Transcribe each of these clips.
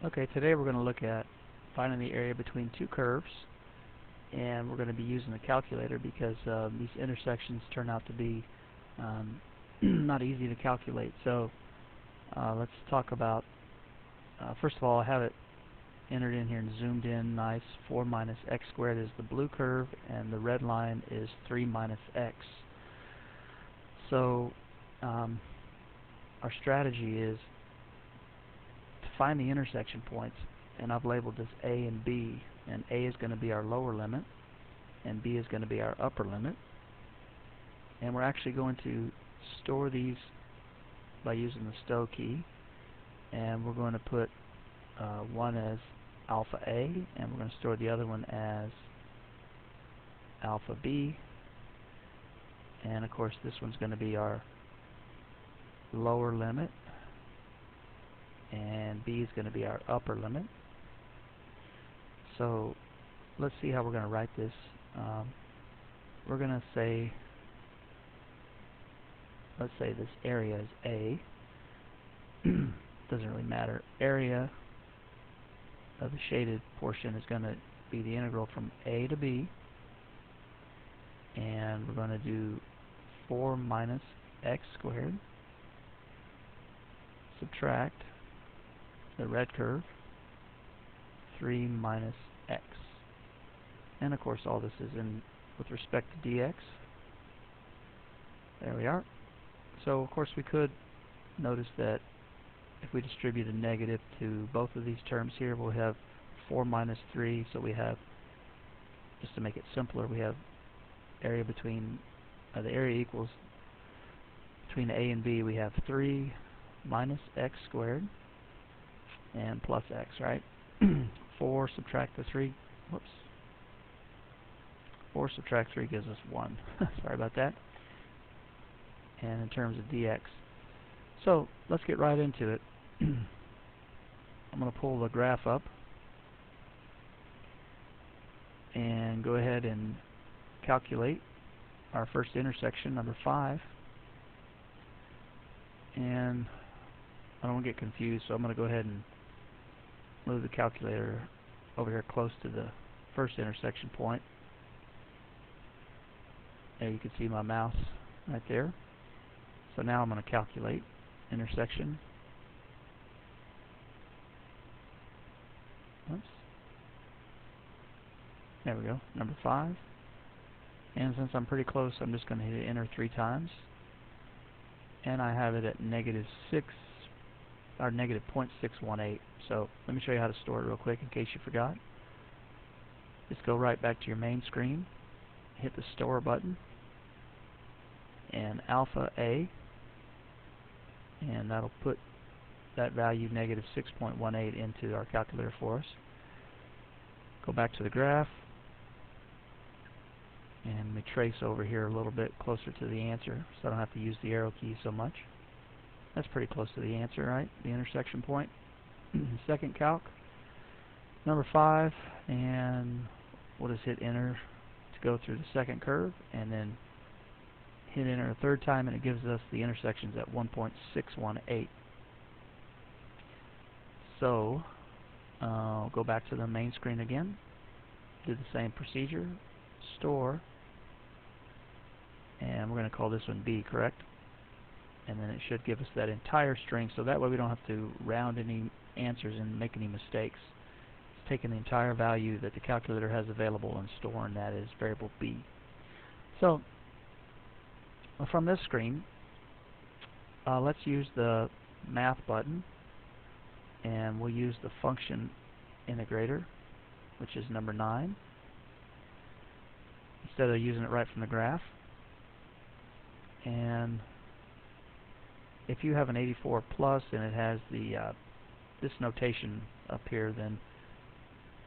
Okay, today we're going to look at finding the area between two curves, and we're going to be using the calculator because these intersections turn out to be not easy to calculate. So let's talk about, first of all, I have it entered in here and zoomed in nice. 4 minus x squared is the blue curve, and the red line is 3 minus x. So our strategy is to find the intersection points, and I've labeled this A and B, and A is going to be our lower limit and B is going to be our upper limit, and we're actually going to store these by using the stow key, and we're going to put one as alpha A, and we're going to store the other one as alpha B, and of course this one's going to be our lower limit, and B is going to be our upper limit. So let's see how we're going to write this. We're going to say, let's say this area is A. Doesn't really matter. Area of the shaded portion is going to be the integral from A to B, and we're going to do 4 minus x squared, subtract the red curve, 3 minus x. And of course all this is in with respect to dx. There we are. So of course we could notice that if we distribute a negative to both of these terms here, we'll have 4 minus 3, so we have, just to make it simpler, we have area between, the area equals, between A and B, we have 3 minus x squared and plus x, right? 4 subtract the 3, whoops. 4 subtract 3 gives us 1. Sorry about that. And in terms of dx. So let's get right into it. I'm going to pull the graph up and go ahead and calculate our first intersection, number 5. And I don't want to get confused, so I'm going to go ahead and move the calculator over here close to the first intersection point. There you can see my mouse right there. So now I'm going to calculate intersection. Oops. There we go, number 5. And since I'm pretty close, I'm just going to hit enter 3 times. And I have it at negative 0.618. So let me show you how to store it real quick in case you forgot. Just go right back to your main screen, hit the store button, and alpha A, and that'll put that value negative 6.18 into our calculator for us. Go back to the graph, and let me trace over here a little bit closer to the answer so I don't have to use the arrow key so much. That's pretty close to the answer, right? The intersection point. Second calc, number 5, and we'll just hit enter to go through the second curve, and then hit enter a 3rd time, and it gives us the intersections at 1.618. So go back to the main screen again, do the same procedure, store, and we're going to call this one B, correct? And then it should give us that entire string, so that way we don't have to round any answers and make any mistakes. It's taking the entire value that the calculator has available and storing that as variable B. So from this screen, let's use the math button, and we'll use the function integrator, which is number 9, instead of using it right from the graph. And if you have an 84 plus and it has the this notation up here, then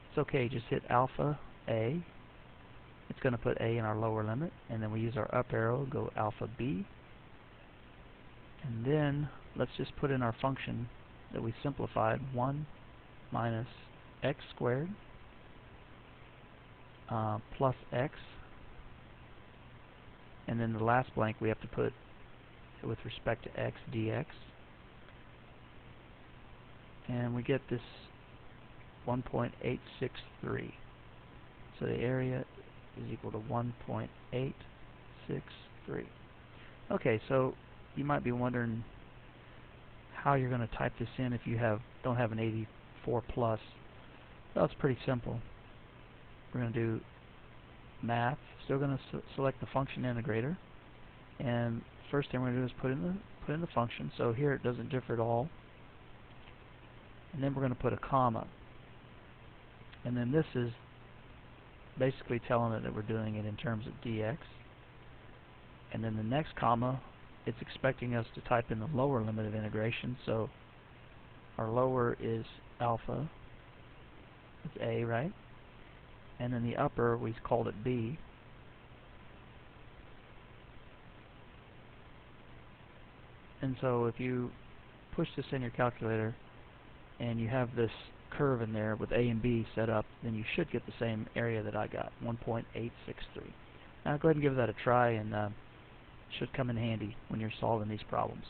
it's okay. Just hit alpha A. It's going to put A in our lower limit, and then we use our up arrow, go alpha B, and then let's just put in our function that we simplified, 1 minus x squared plus x, and then the last blank we have to put with respect to x dx, and we get this 1.863. So the area is equal to 1.863. Okay, so you might be wondering how you're going to type this in if you don't have an 84 plus. Well, it's pretty simple. We're going to do math. Still going to select the function integrator, and first thing we're going to do is put in the function. So here it doesn't differ at all, and then we're going to put a comma, and then this is basically telling it that we're doing it in terms of dx, and then the next comma, it's expecting us to type in the lower limit of integration. So our lower is alpha, it's a, right? And then the upper, we called it b. And so if you push this in your calculator and you have this curve in there with a and b set up, then you should get the same area that I got, 1.863. Now go ahead and give that a try, and it should come in handy when you're solving these problems.